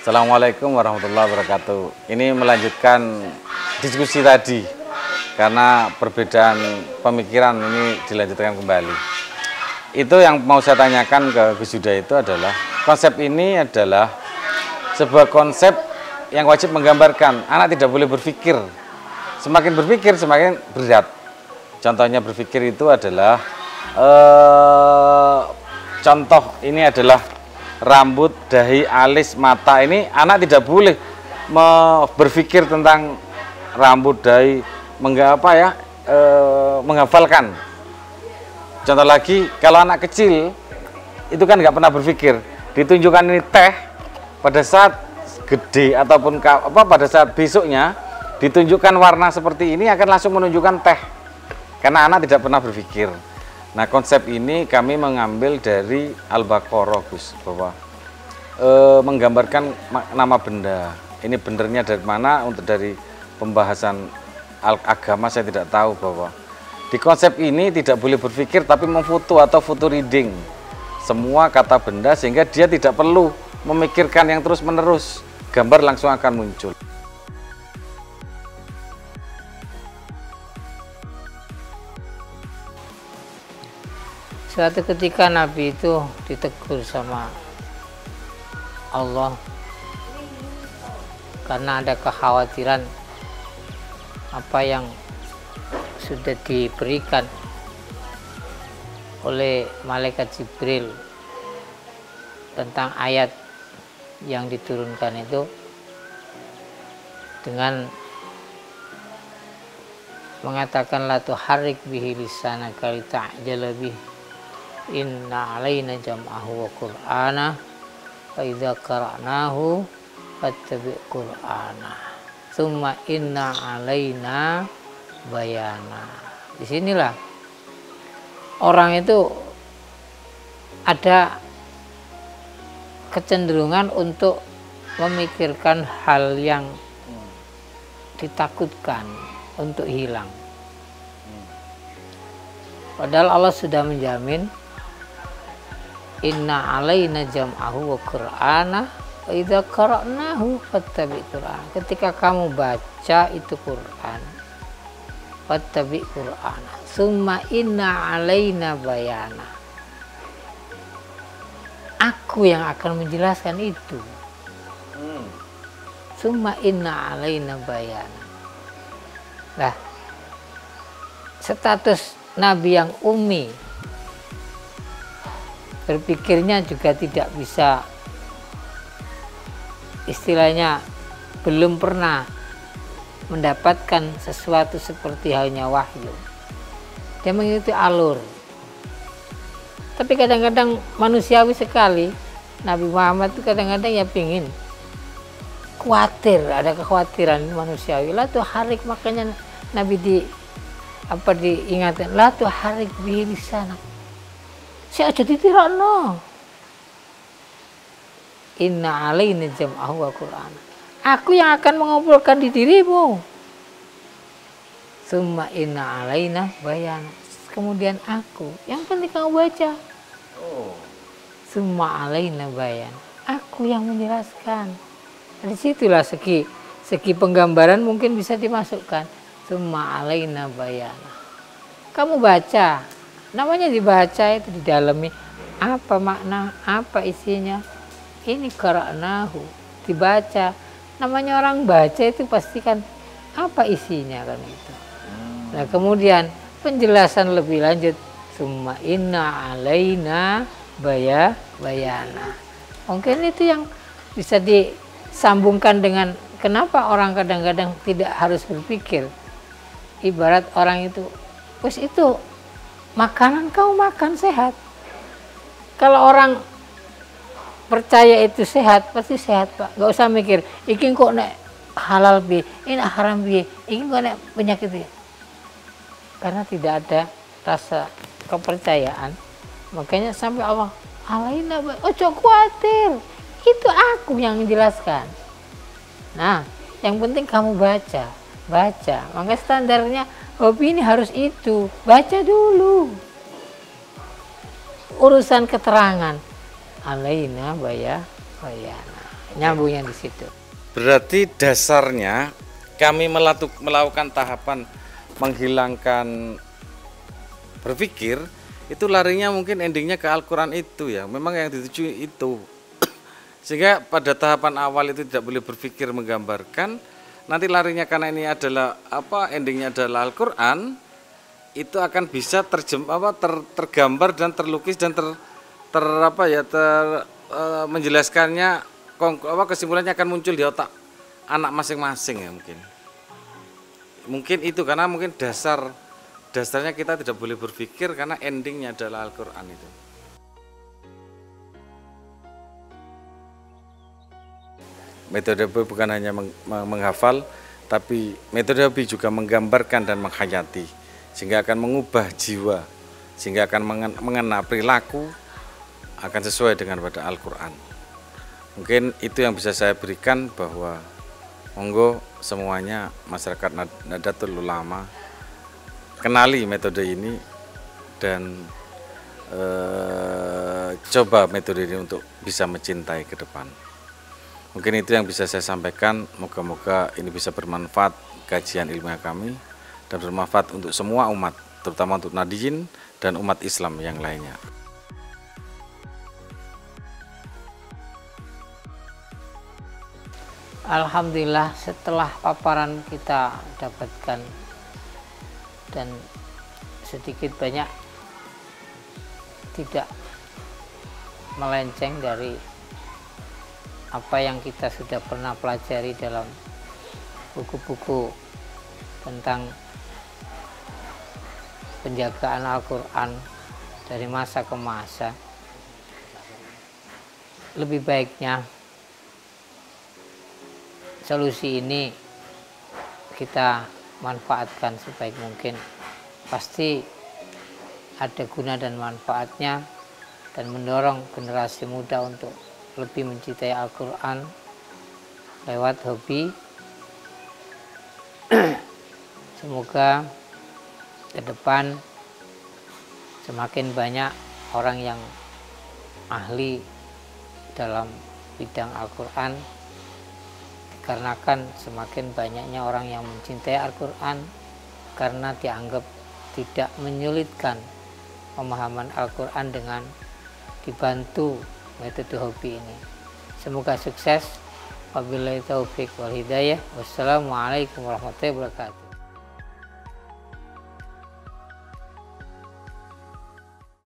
Assalamualaikum warahmatullahi wabarakatuh. Ini melanjutkan diskusi tadi karena perbedaan pemikiran ini dilanjutkan kembali. Itu yang mau saya tanyakan ke Gus Yuda itu adalah konsep ini adalah sebuah konsep yang wajib menggambarkan anak tidak boleh berpikir. Semakin berpikir semakin berat. Contohnya berpikir itu adalah contoh ini adalah rambut, dahi, alis, mata. Ini anak tidak boleh berpikir tentang rambut, dahi, menghafalkan. Contoh lagi, kalau anak kecil itu kan nggak pernah berpikir. Ditunjukkan ini teh pada saat gede ataupun pada saat besoknya ditunjukkan warna seperti ini akan langsung menunjukkan teh. Karena anak tidak pernah berpikir. Nah, konsep ini kami mengambil dari Al-Baqarah, Gus, bahwa menggambarkan nama benda. Ini benernya dari mana? Untuk dari pembahasan agama saya tidak tahu bahwa di konsep ini tidak boleh berpikir tapi memfoto atau foto reading semua kata benda sehingga dia tidak perlu memikirkan yang terus-menerus. Gambar langsung akan muncul. Suatu ketika Nabi itu ditegur sama Allah karena ada kekhawatiran apa yang sudah diberikan oleh malaikat Jibril tentang ayat yang diturunkan itu dengan mengatakan la tuharrik bihi lisanaka lita'jala bihi inna alaina jam'ahu wa qur'ana fa idza qara'nahu fattabi' qur'ana tsumma inna alaina bayana. Disinilah orang itu ada kecenderungan untuk memikirkan hal yang ditakutkan untuk hilang. Padahal Allah sudah menjamin inna alaina jam'ahu wa qur'ana wa idza qara'nahu fattabi' qur'ana. Ketika kamu baca itu Quran, fattabi' qur'ana summa inna alaina bayana. Aku yang akan menjelaskan itu. Summa inna alaina bayana. Nah, status Nabi yang ummi berpikirnya juga tidak bisa, istilahnya belum pernah mendapatkan sesuatu seperti halnya wahyu. Dia mengikuti alur. Tapi kadang-kadang manusiawi sekali. Nabi Muhammad itu kadang-kadang ya pingin khawatir, ada kekhawatiran manusiawi. Lah tuh harik, makanya Nabi diingatkan lah tuh harik bihi lisanak. Si aja ditirakno. Inna alaina jam'ahu wa qur'ana. Aku yang akan mengumpulkan di dirimu. Summa inna alaina bayan. Kemudian aku, yang penting kamu baca. Summa alaina bayan. Aku yang menjelaskan. Dari situlah segi penggambaran mungkin bisa dimasukkan. Summa alaina bayana. Kamu baca. Namanya dibaca itu didalami apa makna, apa isinya. Ini qara'nahu, dibaca. Namanya orang baca itu pastikan apa isinya kan itu. Nah, kemudian penjelasan lebih lanjut summa inna alaina bayana. Mungkin itu yang bisa disambungkan dengan kenapa orang kadang-kadang tidak harus berpikir. Ibarat orang itu, wes itu makanan kau makan sehat. Kalau orang percaya itu sehat, pasti sehat Pak. Gak usah mikir, iki kok nek halal bi, ini haram bi, iki kok nek penyakit bi. Karena tidak ada rasa kepercayaan. Makanya sampai Allah, alaina, ojo khawatir, itu aku yang menjelaskan. Nah, yang penting kamu baca. Maka standarnya hobi ini harus itu, baca dulu. Urusan keterangan alaina bayana. nyambungnya di situ. Berarti dasarnya kami melakukan tahapan menghilangkan berpikir, itu larinya mungkin endingnya ke Al-Quran itu ya. Memang yang dituju itu. Sehingga pada tahapan awal itu tidak boleh berpikir menggambarkan. Nanti larinya karena ini adalah endingnya adalah Al-Quran, itu akan bisa tergambar dan terlukis dan menjelaskannya, kesimpulannya akan muncul di otak anak masing-masing ya mungkin. Mungkin itu karena mungkin dasarnya kita tidak boleh berpikir karena endingnya adalah Al-Quran itu. Metode Hobi bukan hanya menghafal, tapi metode Hobi juga menggambarkan dan menghayati, sehingga akan mengubah jiwa, sehingga akan mengena perilaku, akan sesuai dengan pada Al-Quran. Mungkin itu yang bisa saya berikan, bahwa monggo semuanya masyarakat Nahdlatul Ulama kenali metode ini dan coba metode ini untuk bisa mencintai ke depan. Mungkin itu yang bisa saya sampaikan. Moga-moga ini bisa bermanfaat kajian ilmiah kami dan bermanfaat untuk semua umat, terutama untuk Nahdiyin dan umat Islam yang lainnya. Alhamdulillah, setelah paparan kita dapatkan dan sedikit banyak tidak melenceng dari apa yang kita sudah pernah pelajari dalam buku-buku tentang penjagaan Al-Quran dari masa ke masa. Lebih baiknya solusi ini kita manfaatkan sebaik mungkin. Pasti ada guna dan manfaatnya, dan mendorong generasi muda untuk lebih mencintai Al-Quran lewat hobi. Semoga ke depan semakin banyak orang yang ahli dalam bidang Al-Quran, dikarenakan semakin banyaknya orang yang mencintai Al-Quran karena dianggap tidak menyulitkan pemahaman Al-Quran dengan dibantu metode hobi ini. Semoga sukses. Wabillahi taufiq wal hidayah. Wassalamualaikum warahmatullahi wabarakatuh.